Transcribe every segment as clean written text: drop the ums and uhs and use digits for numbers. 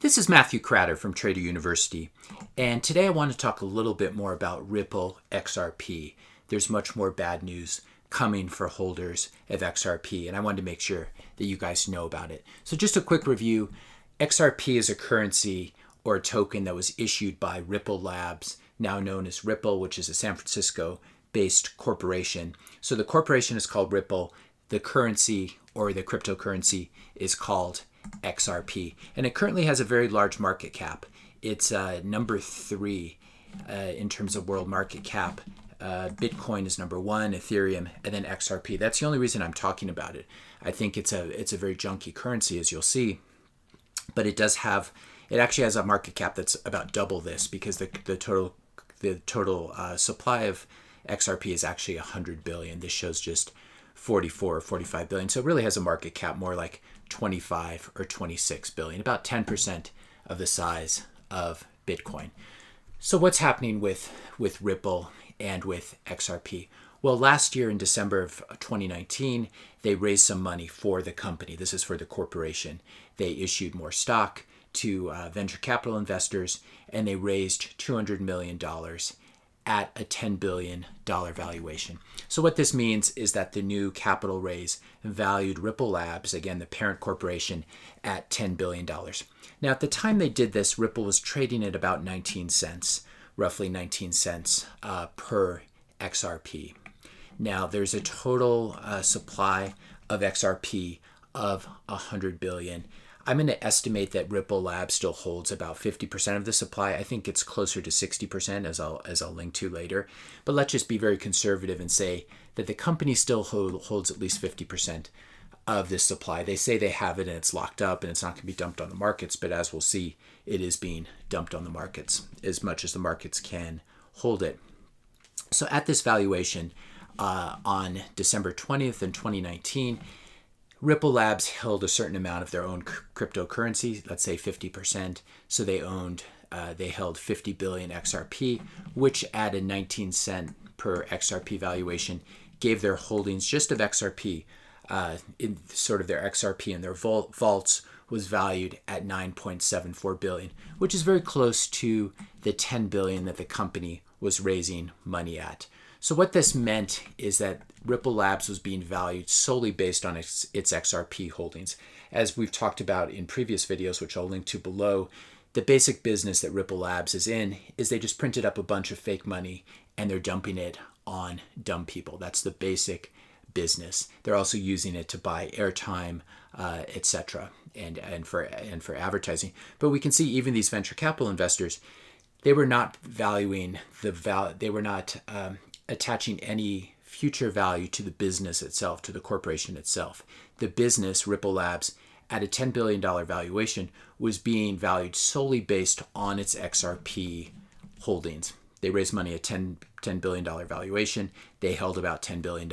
This is Matthew Cratter from Trader University, and today I want to talk a little bit more about Ripple XRP. There's much more bad news coming for holders of XRP, and I wanted to make sure that you guys know about it. So just a quick review. XRP is a currency or a token that was issued by Ripple Labs, now known as Ripple, which is a San Francisco-based corporation. So the corporation is called Ripple. The currency or the cryptocurrency is called XRP, and it currently has a very large market cap. It's number 3 in terms of world market cap. Bitcoin is number 1, Ethereum, and then XRP. That's the only reason I'm talking about it. I think it's a very junky currency, as you'll see, but it actually has a market cap that's about double this, because the total supply of XRP is actually 100 billion. This shows just 44 or 45 billion. So it really has a market cap more like 25 or 26 billion, about 10% of the size of Bitcoin. So what's happening with Ripple and with XRP? Well, last year in December of 2019, they raised some money for the company. This is for the corporation. They issued more stock to venture capital investors, and they raised $200 million at a $10 billion valuation. So what this means is that the new capital raise valued Ripple Labs, again, the parent corporation, at $10 billion. Now, at the time they did this, Ripple was trading at about 19 cents, roughly 19 cents per XRP. Now, there's a total supply of XRP of 100 billion. I'm going to estimate that Ripple Labs still holds about 50% of the supply. I think it's closer to 60%, as I'll link to later. But let's just be very conservative and say that the company still holds at least 50% of this supply. They say they have it and it's locked up and it's not going to be dumped on the markets, but as we'll see, it is being dumped on the markets as much as the markets can hold it. So at this valuation on December 20th in 2019, Ripple Labs held a certain amount of their own cryptocurrency, let's say 50%. So they held 50 billion XRP, which at a 19 cent per XRP valuation gave their holdings just of XRP, in sort of their XRP and their vaults, was valued at 9.74 billion, which is very close to the 10 billion that the company was raising money at. So what this meant is that Ripple Labs was being valued solely based on its XRP holdings. As we've talked about in previous videos, which I'll link to below, the basic business that Ripple Labs is in is they just printed up a bunch of fake money and they're dumping it on dumb people. That's the basic business. They're also using it to buy airtime, etc., and for advertising. But we can see even these venture capital investors, they were not valuing they were not attaching any future value to the business itself, to the corporation itself. The business, Ripple Labs, at a $10 billion valuation, was being valued solely based on its XRP holdings. They raised money at $10 billion valuation. They held about $10 billion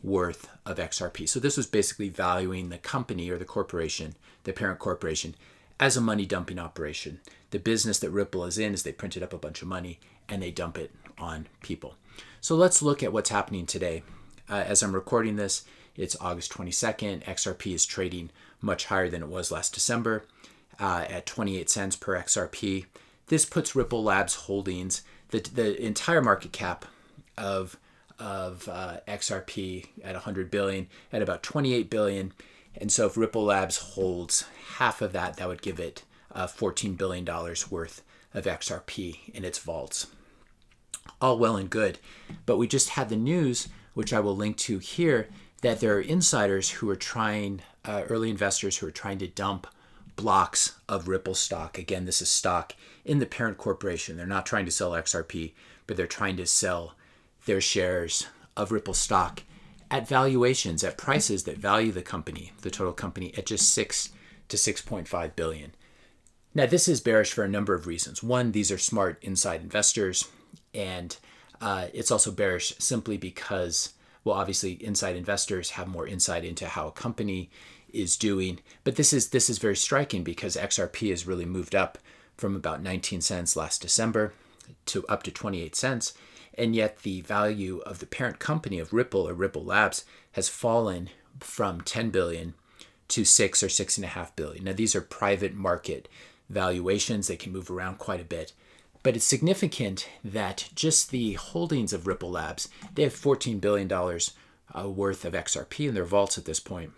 worth of XRP. So this was basically valuing the company or the corporation, the parent corporation, as a money dumping operation. The business that Ripple is in is they printed up a bunch of money and they dump it on people. So let's look at what's happening today. As I'm recording this, it's August 22nd. XRP is trading much higher than it was last December at 28 cents per XRP. This puts Ripple Labs holdings, the entire market cap of XRP at 100 billion, at about 28 billion. And so if Ripple Labs holds half of that, that would give it $14 billion worth of XRP in its vaults. All well and good, but we just had the news, which I will link to here, that there are insiders who are trying, early investors who are trying to dump blocks of Ripple stock. Again, this is stock in the parent corporation. They're not trying to sell XRP, but they're trying to sell their shares of Ripple stock at valuations, at prices that value the company, the total company, at just 6 to 6.5 billion. Now, this is bearish for a number of reasons. One, these are smart inside investors. And it's also bearish simply because, well, obviously inside investors have more insight into how a company is doing. But this is very striking because XRP has really moved up from about 19 cents last December to up to 28 cents. And yet the value of the parent company of Ripple or Ripple Labs has fallen from 10 billion to 6 or 6.5 billion. Now, these are private market valuations. They can move around quite a bit. But it's significant that just the holdings of Ripple Labs, they have $14 billion worth of XRP in their vaults at this point,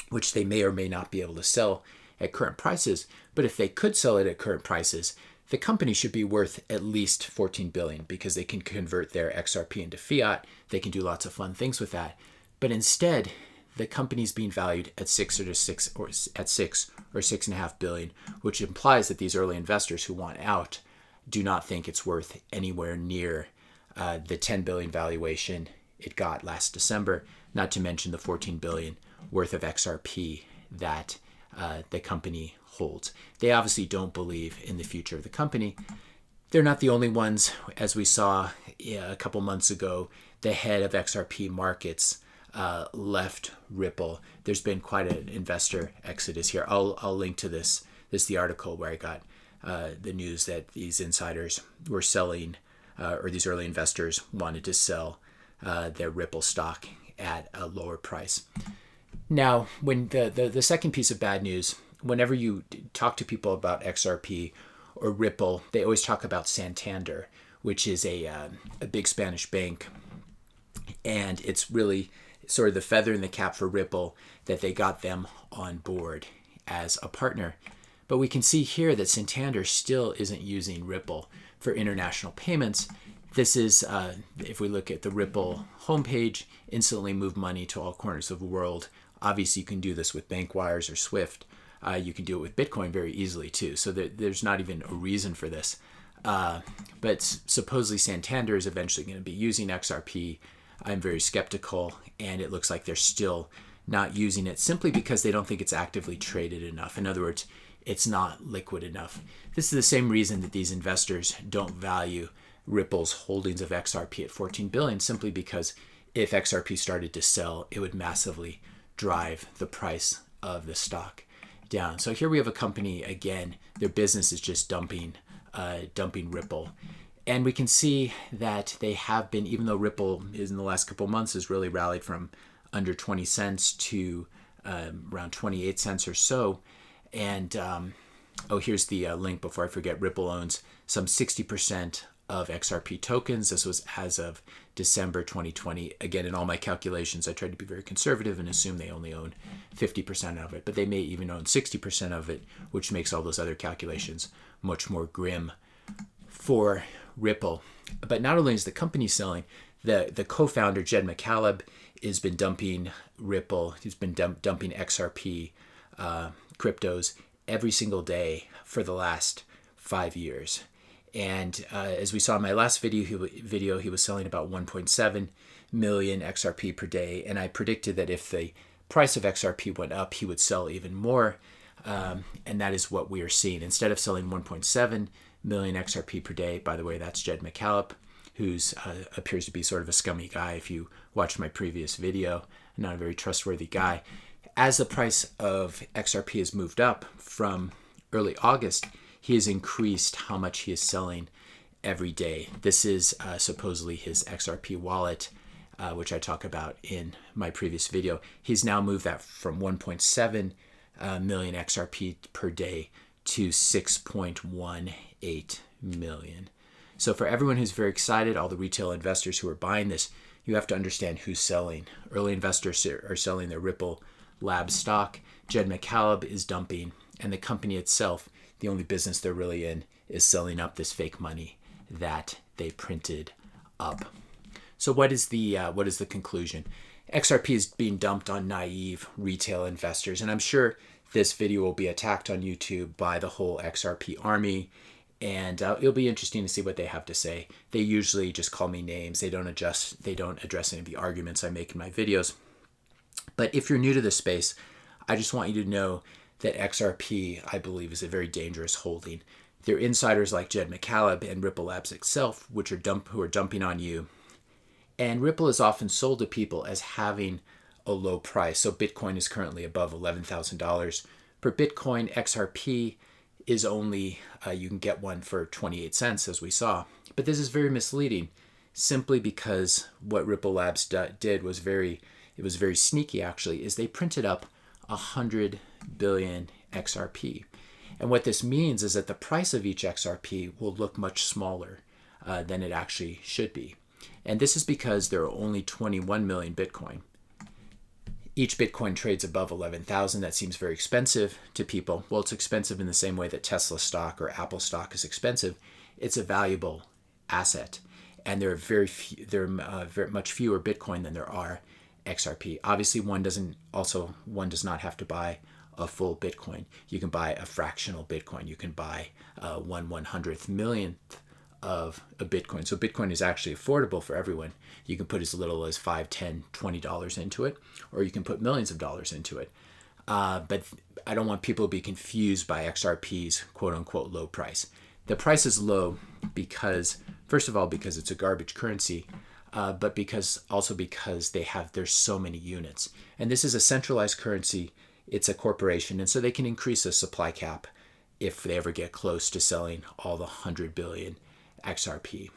which they may or may not be able to sell at current prices. But if they could sell it at current prices, the company should be worth at least $14 billion because they can convert their XRP into fiat. They can do lots of fun things with that. But instead, the company's being valued at six or 6.5 billion, which implies that these early investors who want out do not think it's worth anywhere near the 10 billion valuation it got last December, not to mention the 14 billion worth of XRP that the company holds. They obviously don't believe in the future of the company. They're not the only ones. As we saw a couple months ago, the head of XRP markets left Ripple. There's been quite an investor exodus here. I'll link to this. This is the article where I got the news that these insiders were selling, or these early investors wanted to sell their Ripple stock at a lower price. Now, when the second piece of bad news, whenever you talk to people about XRP or Ripple, they always talk about Santander, which is a big Spanish bank. And it's really sort of the feather in the cap for Ripple that they got them on board as a partner. But we can see here that Santander still isn't using Ripple for international payments. This is, if we look at the Ripple homepage, instantly move money to all corners of the world. Obviously, you can do this with bank wires or SWIFT. You can do it with Bitcoin very easily too. So there's not even a reason for this. But supposedly Santander is eventually going to be using XRP. I'm very skeptical, and it looks like they're still not using it simply because they don't think it's actively traded enough. In other words, it's not liquid enough. This is the same reason that these investors don't value Ripple's holdings of XRP at 14 billion, simply because if XRP started to sell, it would massively drive the price of the stock down. So here we have a company, again, their business is just dumping Ripple. And we can see that they have been, even though Ripple is in the last couple of months has really rallied from under 20 cents to around 28 cents or so. And here's the link before I forget. Ripple owns some 60% of XRP tokens. This was as of December 2020. Again, in all my calculations, I tried to be very conservative and assume they only own 50% of it, but they may even own 60% of it, which makes all those other calculations much more grim for Ripple. But not only is the company selling, the co-founder, Jed McCaleb, has been dumping Ripple. He's been dumping XRP cryptos every single day for the last 5 years. And as we saw in my last video, he was selling about 1.7 million XRP per day. And I predicted that if the price of XRP went up, he would sell even more. And that is what we are seeing. Instead of selling 1.7 million XRP per day, by the way, that's Jed McCaleb, who appears to be sort of a scummy guy. If you watched my previous video, not a very trustworthy guy. As the price of XRP has moved up from early August, he has increased how much he is selling every day. This is supposedly his XRP wallet, which I talk about in my previous video. He's now moved that from 1.7 million XRP per day to 6.18 million. So for everyone who's very excited, all the retail investors who are buying this, you have to understand who's selling. Early investors are selling their Ripple Labs stock. Jed McCaleb is dumping, and the company itself, the only business they're really in, is selling up this fake money that they printed up. So what is the conclusion? XRP is being dumped on naive retail investors, and I'm sure this video will be attacked on YouTube by the whole XRP army, and it'll be interesting to see what they have to say. They usually just call me names. They don't address any of the arguments I make in my videos. But if you're new to this space, I just want you to know that XRP, I believe, is a very dangerous holding. There are insiders like Jed McCaleb and Ripple Labs itself, who are dumping on you. And Ripple is often sold to people as having a low price. So Bitcoin is currently above $11,000 per Bitcoin. XRP is only, you can get one for 28 cents, as we saw. But this is very misleading, simply because what Ripple Labs did was very sneaky, actually, is they printed up 100 billion XRP. And what this means is that the price of each XRP will look much smaller than it actually should be. And this is because there are only 21 million Bitcoin. Each Bitcoin trades above 11,000. That seems very expensive to people. Well, it's expensive in the same way that Tesla stock or Apple stock is expensive. It's a valuable asset. And there are very much fewer Bitcoin than there are XRP. Obviously, one does not have to buy a full Bitcoin. You can buy a fractional Bitcoin. You can buy 1/100th millionth of a Bitcoin. So Bitcoin is actually affordable for everyone. You can put as little as $5, $10, $20 into it, or you can put millions of dollars into it. But I don't want people to be confused by XRP's quote-unquote low price. The price is low because, first of all, because it's a garbage currency, but because there's so many units. And this is a centralized currency. It's a corporation, and so they can increase the supply cap if they ever get close to selling all the 100 billion XRP.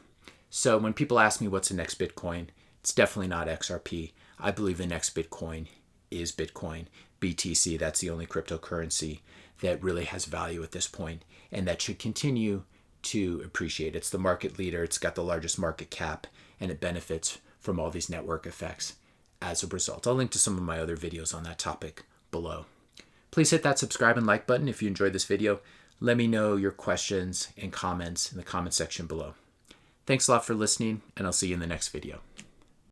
So when people ask me what's the next Bitcoin, it's definitely not XRP. I believe the next Bitcoin is Bitcoin. BTC, that's the only cryptocurrency that really has value at this point and that should continue to appreciate. It's the market leader. It's got the largest market cap, and it benefits from all these network effects as a result. I'll link to some of my other videos on that topic below. Please hit that subscribe and like button if you enjoyed this video. Let me know your questions and comments in the comment section below. Thanks a lot for listening, and I'll see you in the next video.